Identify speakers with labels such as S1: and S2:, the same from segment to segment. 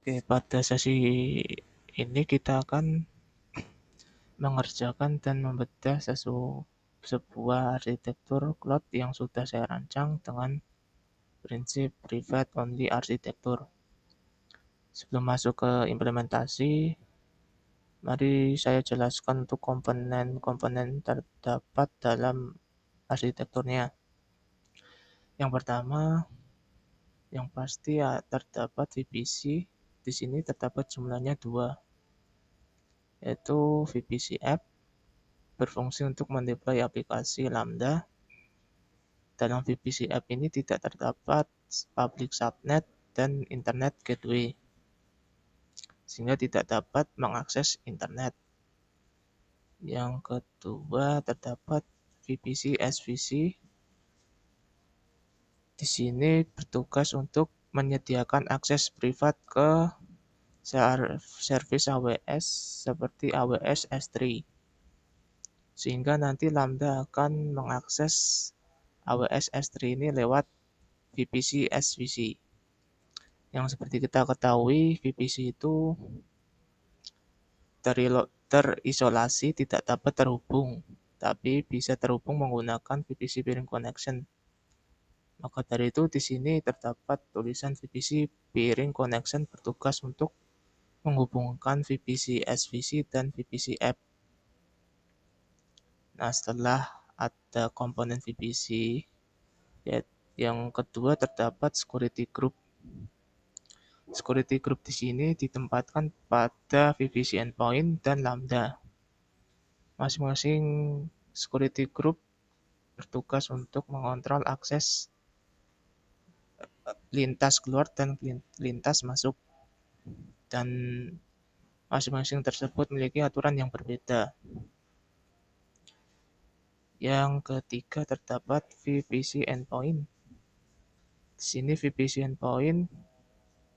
S1: Oke, pada sesi ini kita akan mengerjakan dan membedah sebuah arsitektur cloud yang sudah saya rancang dengan prinsip private only arsitektur. Sebelum masuk ke implementasi, mari saya jelaskan untuk komponen-komponen terdapat dalam arsitekturnya. Yang pertama, yang pasti ya, terdapat VPC. Di sini terdapat jumlahnya dua, yaitu VPC app berfungsi untuk mendeploy aplikasi Lambda. Dalam VPC app ini tidak terdapat public subnet dan internet gateway, sehingga tidak dapat mengakses internet. Yang kedua, terdapat VPC SVC. Di sini bertugas untuk menyediakan akses privat ke service AWS seperti AWS S3, sehingga nanti Lambda akan mengakses AWS S3 ini lewat VPC SVC. Yang seperti kita ketahui, VPC itu terisolasi, tidak dapat terhubung, tapi bisa terhubung menggunakan VPC peering connection. Maka dari itu di sini terdapat tulisan VPC peering connection bertugas untuk menghubungkan VPC SVC dan VPC app. Nah, setelah ada komponen VPC, yang kedua terdapat security group. Security group di sini ditempatkan pada VPC endpoint dan Lambda. Masing-masing security group bertugas untuk mengontrol akses lintas keluar dan lintas masuk. Dan masing-masing tersebut memiliki aturan yang berbeda. Yang ketiga terdapat VPC endpoint. Di sini VPC endpoint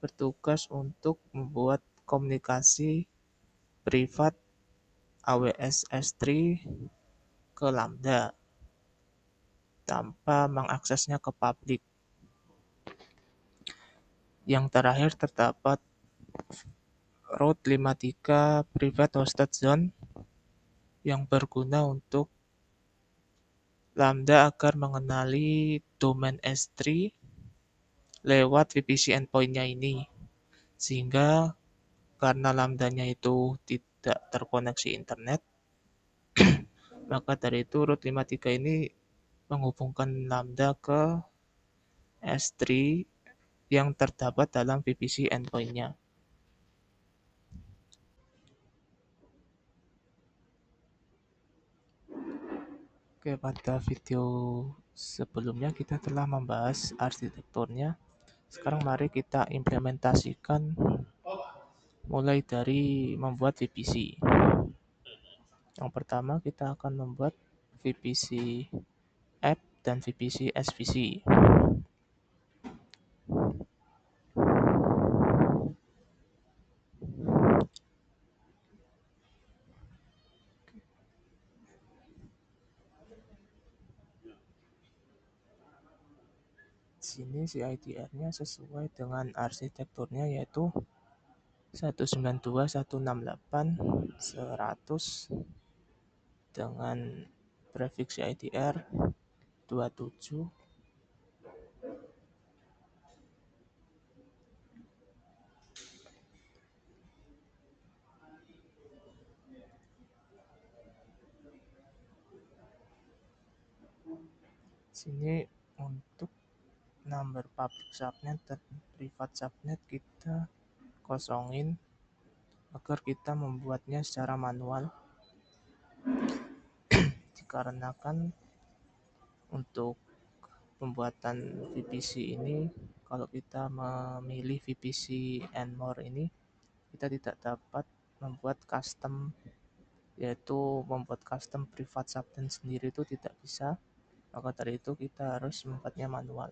S1: bertugas untuk membuat komunikasi privat AWS S3 ke Lambda tanpa mengaksesnya ke publik. Yang terakhir terdapat Route 53 Private Hosted Zone yang berguna untuk Lambda agar mengenali domain S3 lewat VPC endpoint-nya ini. Sehingga karena Lambda-nya itu tidak terkoneksi internet, maka dari itu Route 53 ini menghubungkan Lambda ke S3 yang terdapat dalam VPC endpoint-nya. Oke, pada video sebelumnya kita telah membahas arsitekturnya. Sekarang mari kita implementasikan mulai dari membuat VPC. Yang pertama kita akan membuat VPC app dan VPC SVC. Di sini CIDR-nya sesuai dengan arsitekturnya, yaitu 192.168.100 dengan prefix CIDR 27. Sini untuk number public subnet dan private subnet kita kosongin agar kita membuatnya secara manual, dikarenakan untuk pembuatan VPC ini, kalau kita memilih VPC and more ini, kita tidak dapat membuat custom, yaitu membuat custom private subnet sendiri itu tidak bisa. Maka dari itu kita harus membuatnya manual.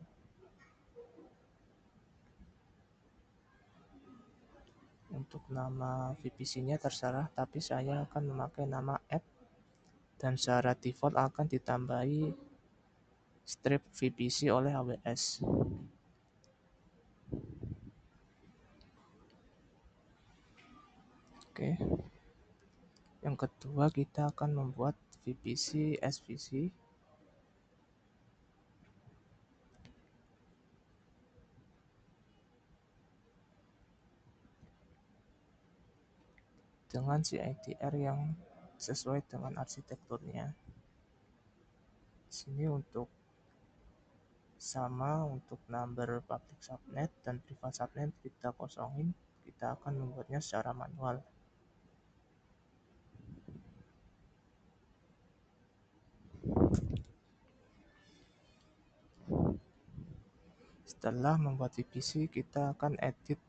S1: Untuk nama VPC-nya terserah, tapi saya akan memakai nama app dan secara default akan ditambahi strip VPC oleh AWS. Oke. Yang kedua, kita akan membuat VPC SVC. Dengan CIDR yang sesuai dengan arsitekturnya. Sini untuk sama untuk number public subnet dan private subnet kita kosongin. Kita akan membuatnya secara manual. Setelah membuat VPC, kita akan edit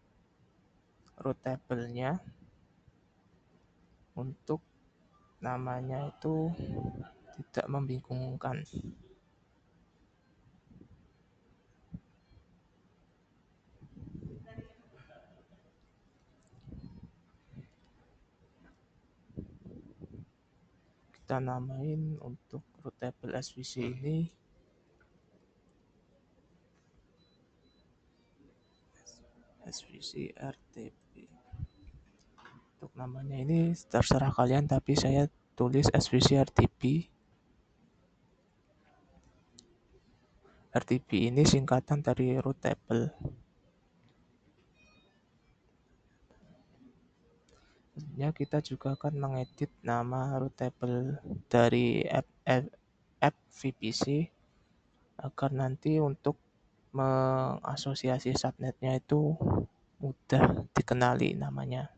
S1: root table-nya untuk namanya itu tidak membingungkan. Kita namain untuk root table SVC ini SVC RTP. Untuk namanya ini terserah kalian, tapi saya tulis SVC RTP. RTP ini singkatan dari root table. Selanjutnya kita juga akan mengedit nama root table dari app VPC agar nanti untuk mengasosiasi subnetnya itu mudah dikenali namanya.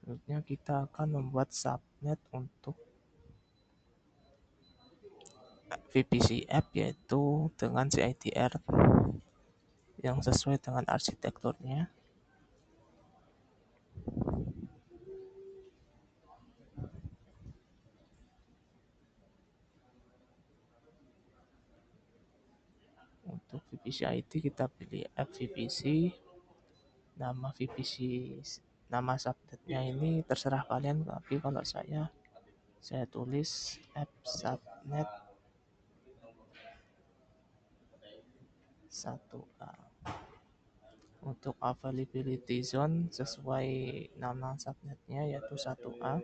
S1: Selanjutnya kita akan membuat subnet untuk VPC app yaitu dengan CIDR yang sesuai dengan arsitekturnya. Untuk VPC ID kita pilih app VPC. Nama VPC, nama subnetnya ini terserah kalian, tapi kalau saya tulis app subnet 1A. Untuk availability zone sesuai nama subnetnya yaitu 1A.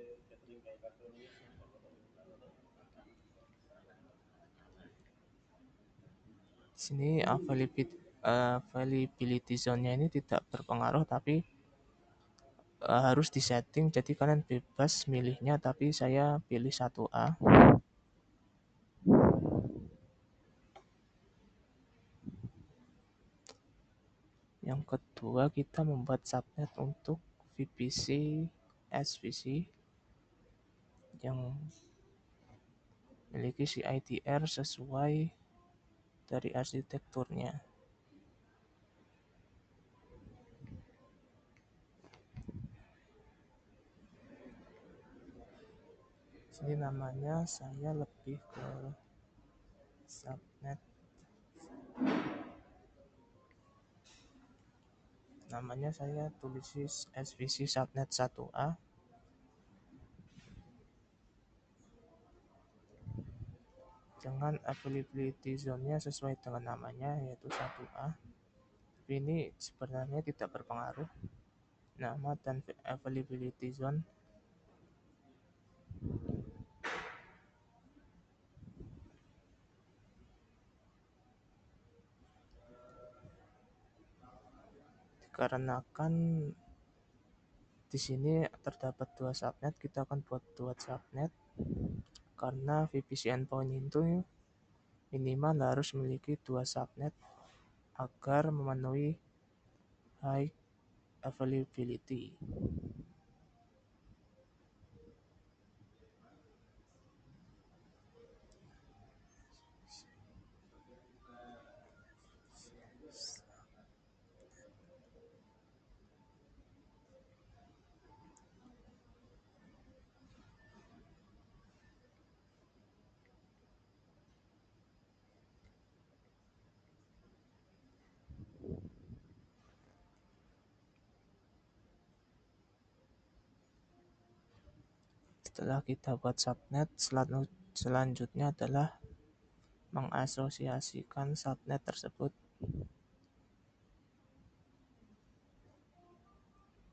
S1: Di sini availability zone-nya ini tidak berpengaruh, tapi harus disetting, jadi kalian bebas milihnya, tapi saya pilih 1A. Yang kedua, kita membuat subnet untuk VPC SVC yang memiliki CIDR sesuai dari arsitekturnya. Sini namanya saya lebih ke subnet. Namanya saya tulis SVC subnet 1A. Dengan availability zone-nya sesuai dengan namanya yaitu 1A. Tapi ini sebenarnya tidak berpengaruh nama dan availability zone. Dikarenakan di sini terdapat dua subnet, kita akan buat dua subnet karena VPC endpoint itu minimal harus memiliki dua subnet agar memenuhi high availability. Setelah kita buat subnet, selanjutnya adalah mengasosiasikan subnet tersebut.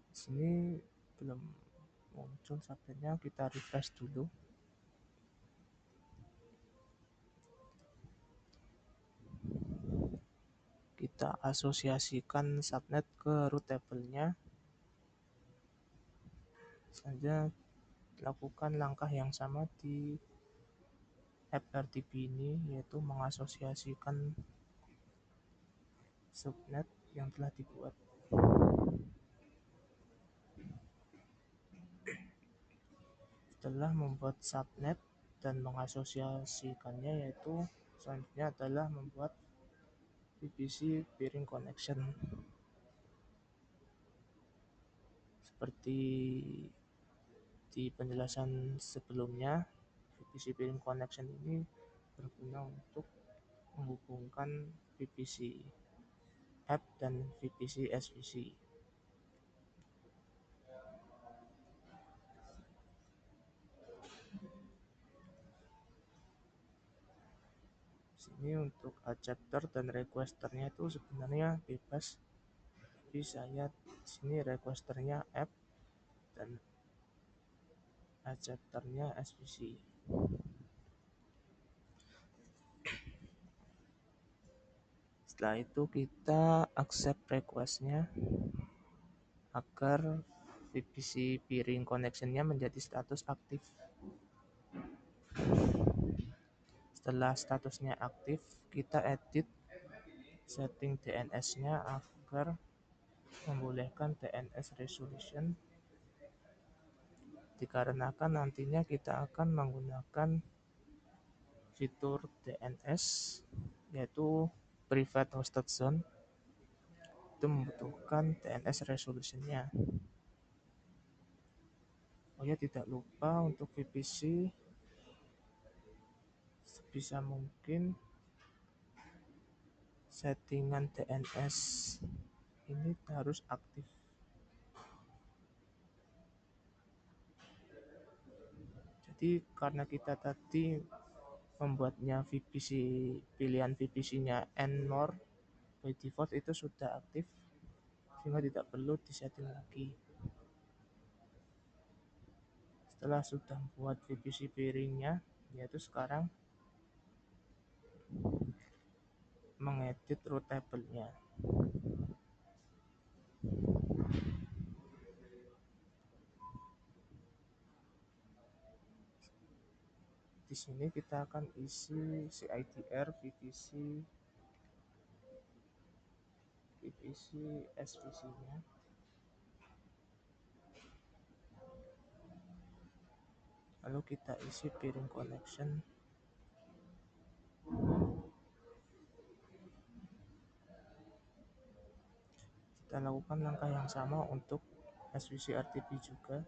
S1: Di sini belum muncul subnetnya, kita refresh dulu. Kita asosiasikan subnet ke root table-nya. Selanjutnya lakukan langkah yang sama di FRTP ini, yaitu mengasosiasikan subnet yang telah dibuat. Setelah membuat subnet dan mengasosiasikannya, yaitu selanjutnya adalah membuat VPC peering connection. Seperti di penjelasan sebelumnya, VPC peering connection ini berguna untuk menghubungkan VPC app dan VPC SVC. Sini untuk acceptor dan requesternya itu sebenarnya bebas, tapi saya sini requesternya app dan acceptornya SVC. Setelah itu kita accept requestnya agar VPC peering connection-nya menjadi status aktif. Setelah statusnya aktif, kita edit setting DNS-nya agar membolehkan DNS resolution, dikarenakan nantinya kita akan menggunakan fitur DNS yaitu private hosted zone. Itu membutuhkan DNS resolution-nya. Oh ya, tidak lupa untuk VPC sebisa mungkin settingan DNS ini harus aktif. Jadi karena kita tadi membuatnya VPC, pilihan VPC-nya and more by default itu sudah aktif, sehingga tidak perlu disetting lagi. Setelah sudah buat VPC peering-nya, yaitu sekarang mengedit root table-nya. Di sini kita akan isi CIDR, VPC SVC-nya. Lalu kita isi peering connection. Kita lakukan langkah yang sama untuk SVC RTP juga.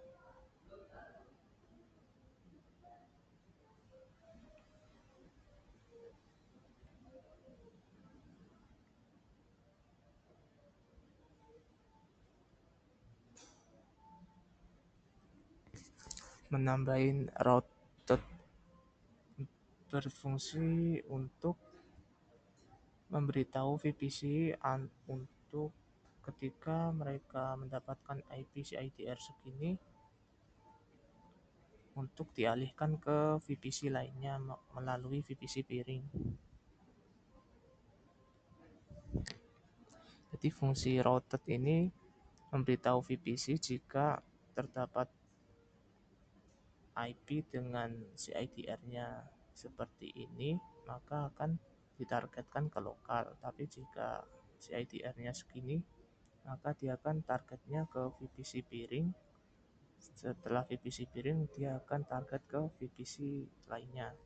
S1: Menambahin routed berfungsi untuk memberitahu VPC untuk ketika mereka mendapatkan IP CIDR segini untuk dialihkan ke VPC lainnya melalui VPC peering. Jadi fungsi routed ini memberitahu VPC jika terdapat IP dengan CIDR-nya seperti ini, maka akan ditargetkan ke lokal. Tapi jika CIDR-nya segini, maka dia akan targetnya ke VPC peering. Setelah VPC peering, dia akan target ke VPC lainnya.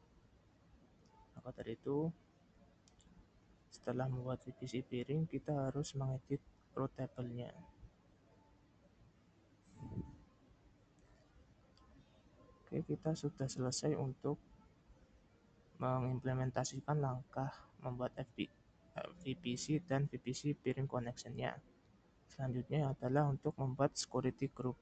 S1: Maka dari itu, setelah membuat VPC peering, kita harus mengedit root table-nya. Oke, kita sudah selesai untuk mengimplementasikan langkah membuat VPC dan VPC peering connection-nya. Selanjutnya adalah untuk membuat security group.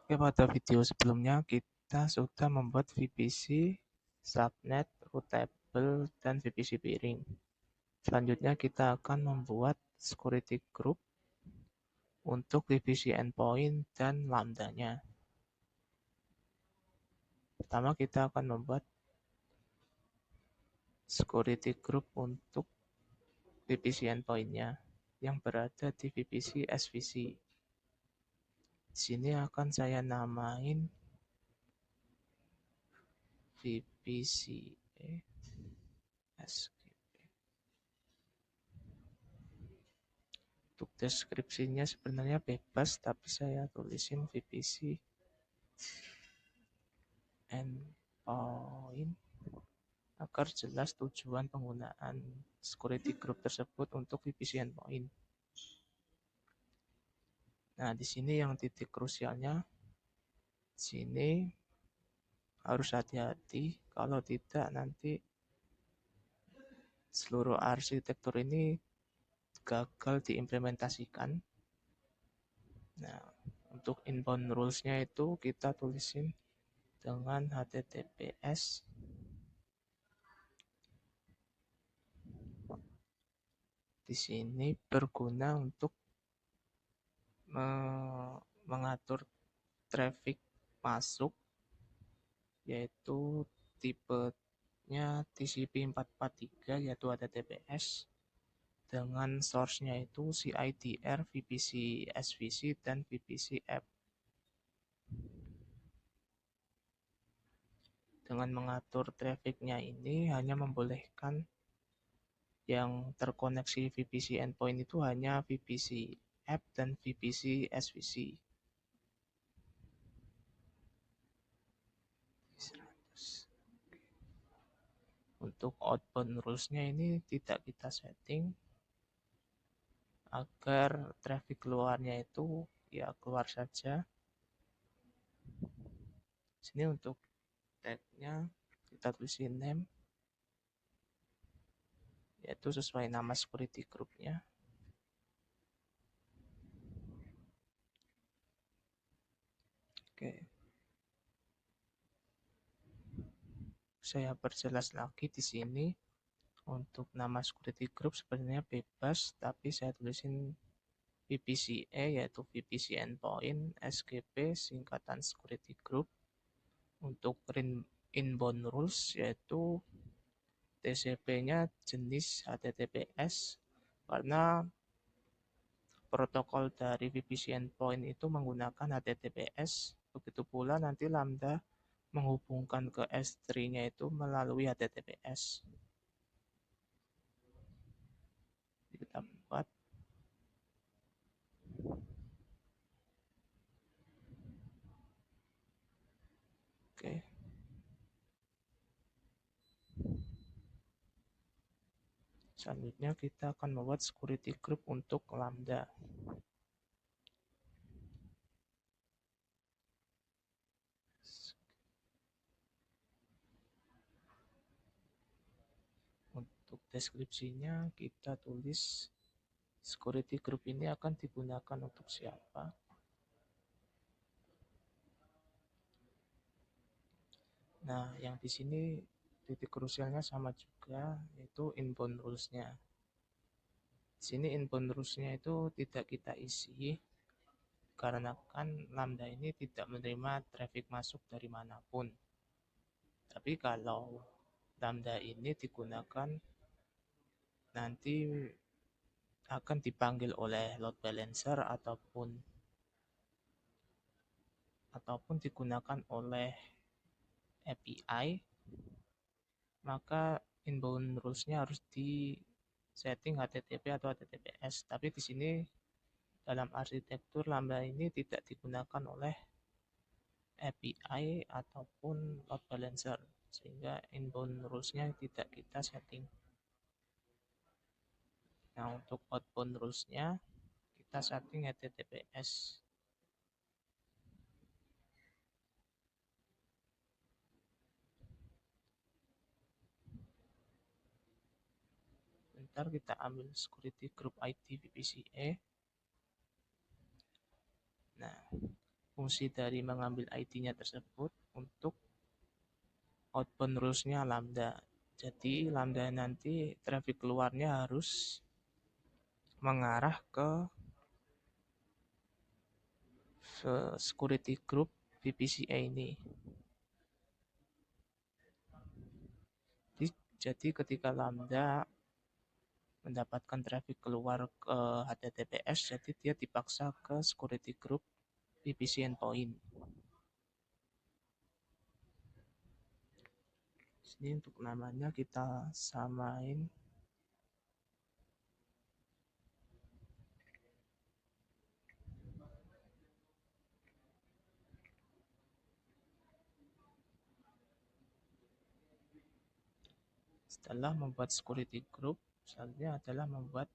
S1: Oke, pada video sebelumnya kita sudah membuat VPC, subnet, routable, dan VPC peering. Selanjutnya kita akan membuat security group untuk VPC endpoint dan lambda-nya. Pertama kita akan membuat security group untuk VPC endpoint-nya yang berada di VPC SVC. Di sini akan saya namain VPC SGP. Untuk deskripsinya sebenarnya bebas, tapi saya tulisin VPC endpoint agar jelas tujuan penggunaan security group tersebut untuk VPC endpoint. Nah, di sini yang titik krusialnya, di sini harus hati-hati, kalau tidak nanti seluruh arsitektur ini gagal diimplementasikan. Nah, untuk inbound rules-nya itu kita tulisin dengan HTTPS di sini berguna untuk mengatur traffic masuk, yaitu tipenya TCP/443 yaitu HTTPS, dengan source-nya itu CIDR, VPC SVC, dan VPC app. Dengan mengatur traffic-nya ini hanya membolehkan yang terkoneksi VPC endpoint itu hanya VPC app dan VPC SVC. Untuk outbound rules-nya ini tidak kita setting agar traffic keluarnya itu ya keluar saja. Sini untuk tag-nya kita tulisin name, yaitu sesuai nama security group-nya. Oke. Saya perjelas lagi di sini. Untuk nama security group sebenarnya bebas, tapi saya tulisin VPCE yaitu VPC endpoint, SGP singkatan security group. Untuk inbound rules yaitu TCP-nya jenis HTTPS karena protokol dari VPC endpoint itu menggunakan HTTPS. Begitu pula nanti lambda menghubungkan ke S3-nya itu melalui HTTPS. Kita buat oke. Selanjutnya kita akan membuat security group untuk lambda. Untuk deskripsinya kita tulis security group ini akan digunakan untuk siapa. Nah, yang di sini titik krusialnya sama juga, yaitu inbound rules-nya. Di sini inbound rules-nya itu tidak kita isi, karena kan lambda ini tidak menerima traffic masuk dari manapun. Tapi kalau lambda ini digunakan nanti akan dipanggil oleh load balancer ataupun digunakan oleh API, maka inbound rules-nya harus di setting HTTP atau HTTPS. Tapi di sini dalam arsitektur lambda ini tidak digunakan oleh API ataupun load balancer, sehingga inbound rules-nya tidak kita setting. Nah, untuk outbound rules-nya kita setting HTTPS. Bentar, kita ambil security group ID VPCE. Nah, fungsi dari mengambil ID-nya tersebut untuk outbound rules-nya Lambda. Jadi Lambda nanti traffic keluarnya harus mengarah ke security group VPCA ini. Jadi ketika Lambda mendapatkan traffic keluar ke HTTPS, jadi dia dipaksa ke security group VPC endpoint. Sini untuk namanya kita samain. Setelah membuat security group, selanjutnya adalah membuat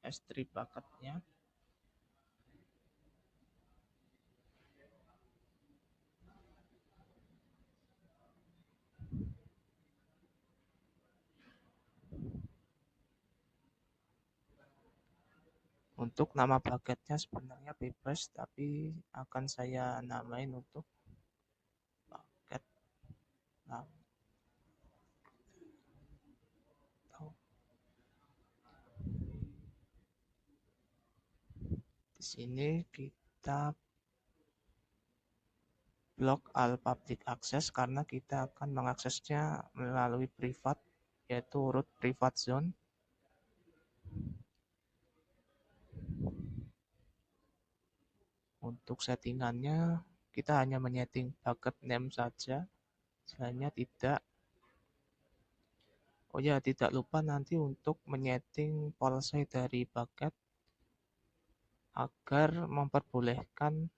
S1: S3 bucketnya. Untuk nama bucketnya sebenarnya bebas, tapi akan saya namain untuk bucket. Nah, di sini kita block all public access karena kita akan mengaksesnya melalui privat, yaitu root private zone. Untuk settingannya kita hanya menyeting bucket name saja, selainnya tidak. Oh ya, tidak lupa nanti untuk menyeting policy dari bucket agar memperbolehkan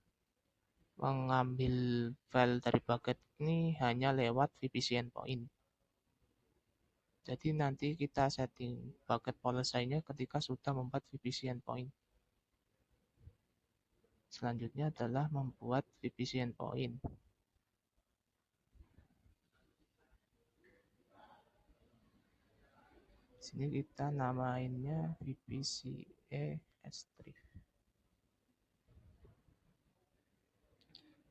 S1: mengambil file dari bucket ini hanya lewat VPC endpoint. Jadi nanti kita setting bucket policy-nya ketika sudah membuat VPC endpoint. Selanjutnya adalah membuat VPC endpoint. Di sini kita namainnya VPCA S3.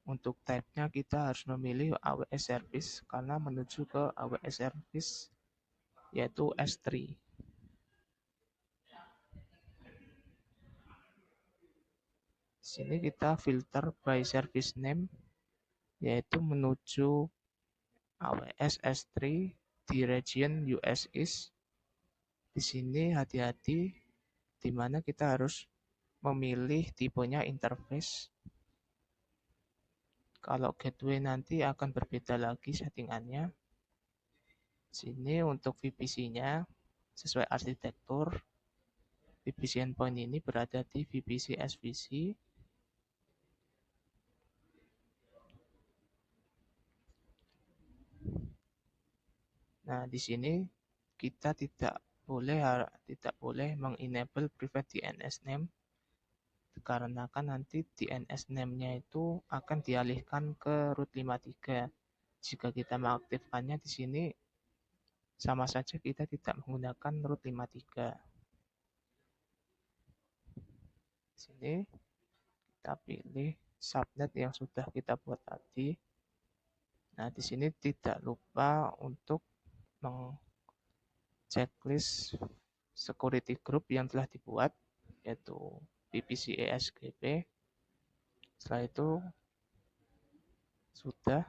S1: Untuk type-nya kita harus memilih AWS service karena menuju ke AWS service yaitu S3. Di sini kita filter by service name yaitu menuju AWS S3 di region US East. Di sini hati-hati di mana kita harus memilih tipenya interface. Kalau gateway nanti akan berbeda lagi settingannya. Sini untuk VPC-nya sesuai arsitektur. VPC endpoint ini berada di VPC SVC. Nah, di sini kita tidak boleh mengenable private DNS name dikarenakan nanti DNS name-nya itu akan dialihkan ke root 53. Jika kita mengaktifkannya di sini sama saja kita tidak menggunakan root 53. Di sini kita pilih subnet yang sudah kita buat tadi. Nah, di sini tidak lupa untuk checklist security group yang telah dibuat, yaitu VPC ESGP. Setelah itu sudah.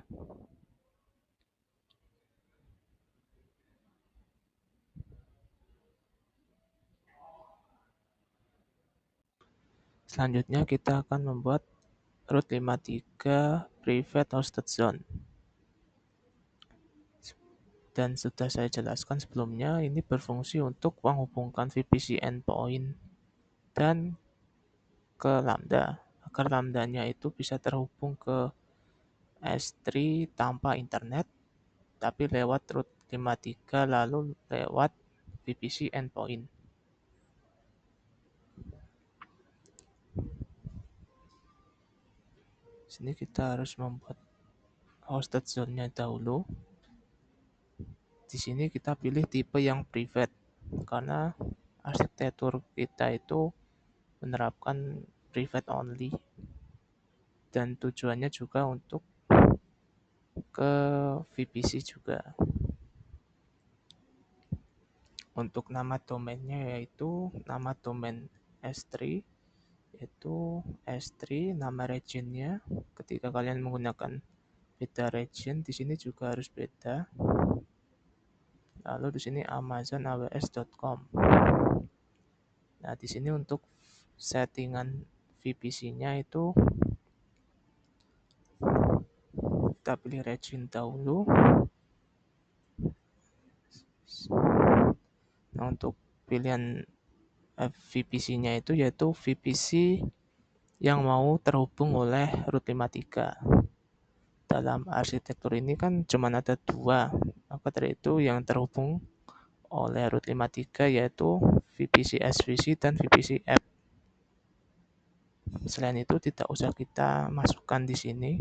S1: Selanjutnya kita akan membuat root 53 private hosted zone. Dan sudah saya jelaskan sebelumnya, ini berfungsi untuk menghubungkan VPC endpoint dan ke Lambda, agar Lambda-nya itu bisa terhubung ke S3 tanpa internet, tapi lewat root 53 lalu lewat VPC endpoint. Sini kita harus membuat hosted zone-nya dahulu. Di sini kita pilih tipe yang private karena arsitektur kita itu menerapkan private only. dan tujuannya juga untuk ke VPC juga. Untuk nama domainnya yaitu nama domain S3, yaitu S3 nama regionnya. Ketika kalian menggunakan beda region, di sini juga harus beda. Lalu di sini amazonaws.com. Nah, di sini untuk settingan VPC-nya itu kita pilih region dahulu. Nah, untuk pilihan VPC-nya itu yaitu VPC yang mau terhubung oleh root 53. Dalam arsitektur ini kan cuma ada 2, maka dari itu yang terhubung oleh root 53 yaitu VPC SVC dan VPC app. Selain itu tidak usah kita masukkan di sini.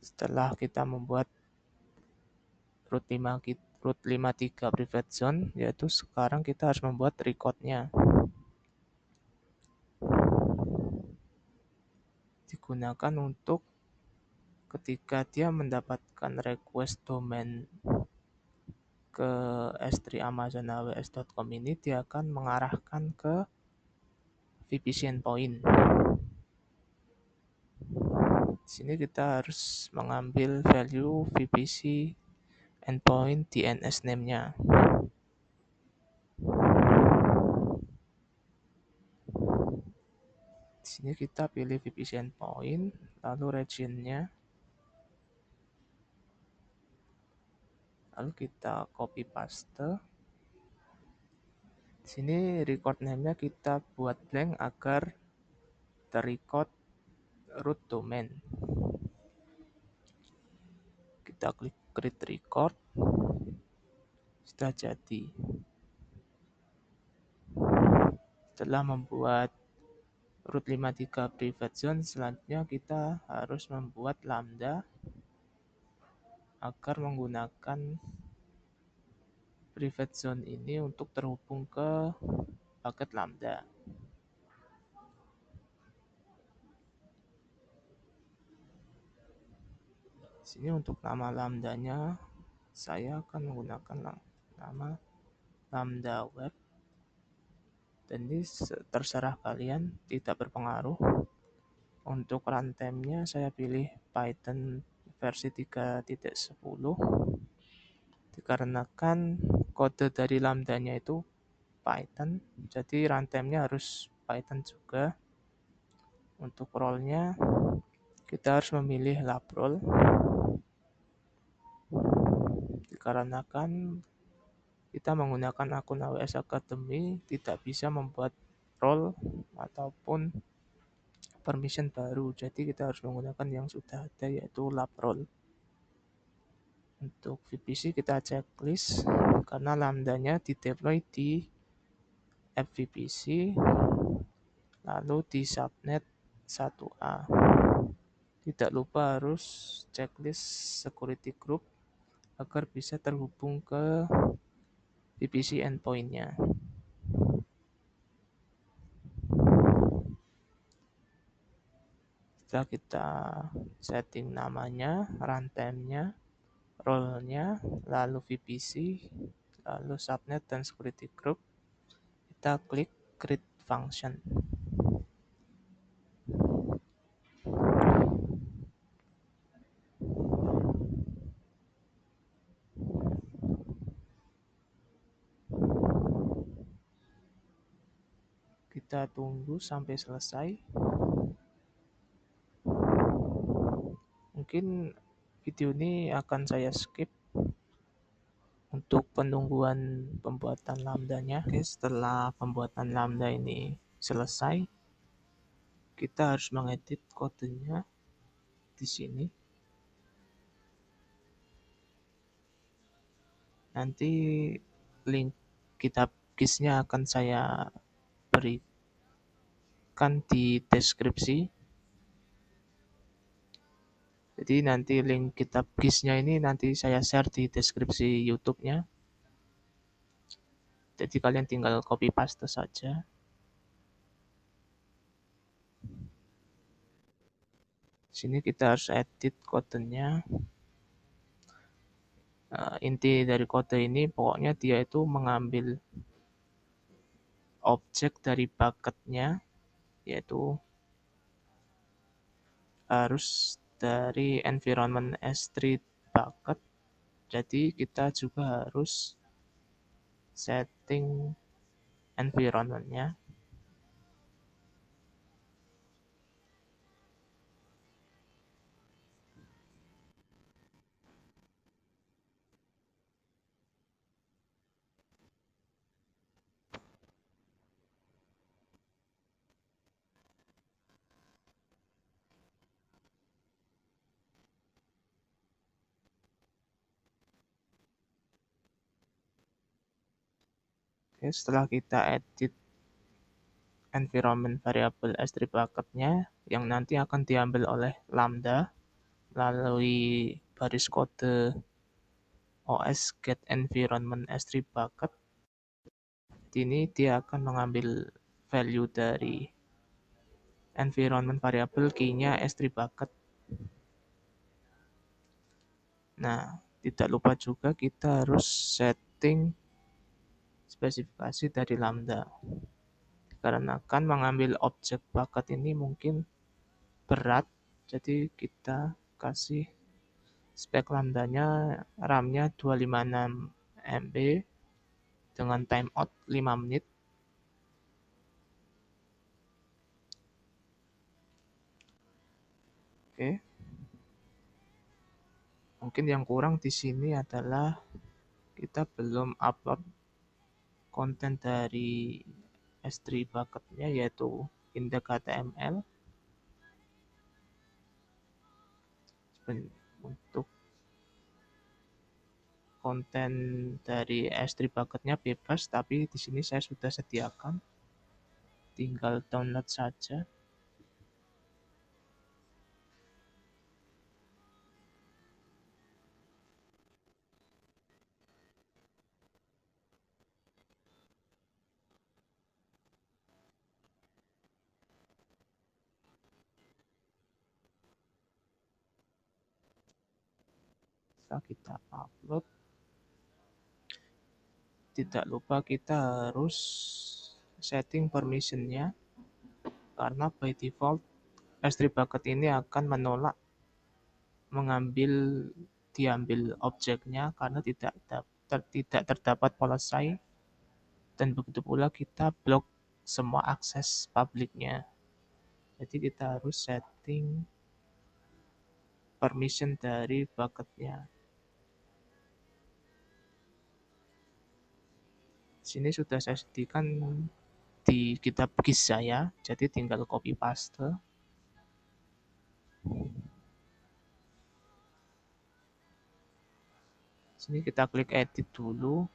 S1: Setelah kita membuat root 53 private zone, yaitu sekarang kita harus membuat recordnya. Digunakan untuk ketika dia mendapatkan request domain ke s3amazonaws.com ini, dia akan mengarahkan ke VPC endpoint. Di sini kita harus mengambil value VPC endpoint DNS name-nya. Di sini kita pilih VPC endpoint, lalu region-nya. Lalu kita copy paste. Di sini record name-nya kita buat blank agar terrecord root domain. Kita klik create record. Sudah jadi. Setelah membuat root 53 private zone, selanjutnya kita harus membuat lambda agar menggunakan private zone ini untuk terhubung ke paket lambda. Di sini untuk nama lambdanya saya akan menggunakan nama lambda web, dan ini terserah kalian, tidak berpengaruh. Untuk runtime-nya saya pilih Python versi 3.10 dikarenakan kode dari lambdanya itu Python, jadi runtime-nya harus Python juga. Untuk role-nya kita harus memilih lab role dikarenakan kita menggunakan akun AWS Academy tidak bisa membuat role ataupun permission baru, jadi kita harus menggunakan yang sudah ada yaitu lab role. Untuk VPC kita checklist karena lambdanya dideploy di app VPC lalu di subnet 1A. Tidak lupa harus checklist security group agar bisa terhubung ke VPC endpoint-nya. Setelah kita setting namanya, runtime-nya, role-nya, lalu VPC, lalu subnet dan security group, kita klik create function. Kita tunggu sampai selesai. Mungkin video ini akan saya skip untuk penungguan pembuatan lambdanya. Oke, setelah pembuatan lambda ini selesai, kita harus mengedit kodenya di sini. Nanti link GitHub Gis-nya akan saya berikan di deskripsi. Jadi nanti link GitHub Gis-nya ini nanti saya share di deskripsi YouTube-nya. Jadi kalian tinggal copy paste saja. Sini kita harus edit kodenya. Inti dari kode ini pokoknya dia itu mengambil objek dari bucketnya, yaitu harus dari environment S3 bucket. Jadi kita juga harus setting environment-nya. Oke, setelah kita edit environment variable S3 bucket-nya yang nanti akan diambil oleh Lambda melalui baris kode OS get environment S3 bucket. Ini dia akan mengambil value dari environment variable key-nya S3 bucket. Nah, tidak lupa juga kita harus setting spesifikasi dari Lambda. Karena kan mengambil objek bucket ini mungkin berat, jadi kita kasih spek lambdanya RAM-nya 256 MB dengan timeout 5 menit. Oke. Mungkin yang kurang di sini adalah kita belum upload konten dari S3 bucket-nya yaitu index.html. Untuk konten dari S3 bucket-nya bebas, tapi di sini saya sudah sediakan. Tinggal download saja. Setelah kita upload, tidak lupa kita harus setting permission-nya karena by default S3 bucket ini akan menolak diambil objeknya karena tidak terdapat policy, dan begitu pula kita blok semua akses publiknya. Jadi kita harus setting permission dari bucketnya. Sini sudah saya sediakan di GitHub GIS saya, jadi tinggal copy paste. Sini kita klik edit dulu.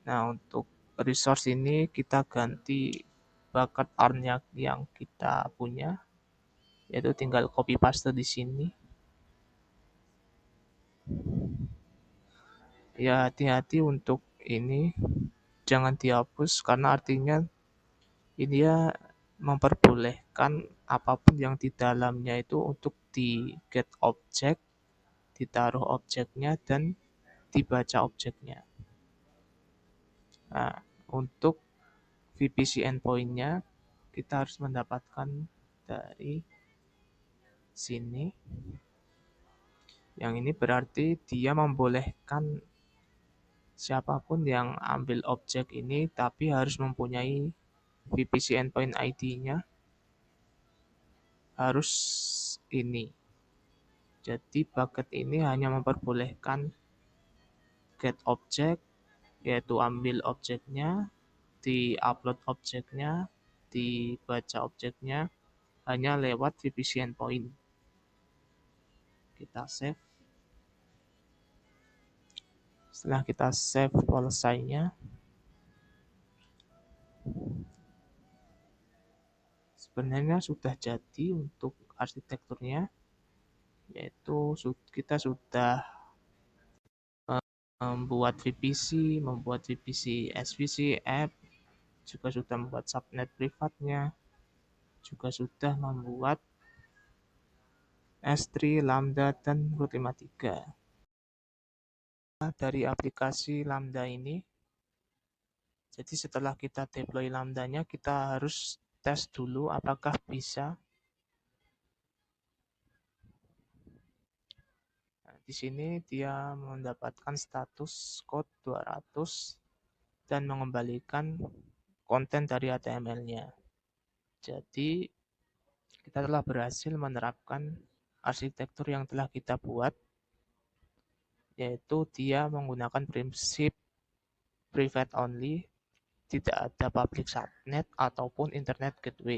S1: Nah, untuk resource ini kita ganti bucket arm-nya yang kita punya, yaitu tinggal copy paste di sini. Ya, hati-hati untuk ini, jangan dihapus karena artinya ini ya memperbolehkan apapun yang di dalamnya itu untuk di get objek, ditaruh objeknya, dan dibaca objeknya. Nah, untuk VPC endpoint-nya kita harus mendapatkan dari sini. Yang ini berarti dia membolehkan siapapun yang ambil objek ini tapi harus mempunyai VPC endpoint ID-nya harus ini. Jadi bucket ini hanya memperbolehkan get objek, yaitu ambil objeknya, di-upload objeknya, dibaca objeknya, hanya lewat VPC endpoint. Kita save. Setelah kita save policy-nya, sebenarnya sudah jadi untuk arsitekturnya, yaitu kita sudah membuat VPC, membuat VPC SVC app, juga sudah membuat subnet privatnya, juga sudah membuat S3, Lambda, dan Root 53. Dari aplikasi Lambda ini, jadi setelah kita deploy Lambda-nya, kita harus tes dulu apakah bisa. Nah, di sini dia mendapatkan status code 200 dan mengembalikan konten dari HTML-nya. Jadi, kita telah berhasil menerapkan arsitektur yang telah kita buat, yaitu dia menggunakan prinsip private only, tidak ada public subnet ataupun internet gateway.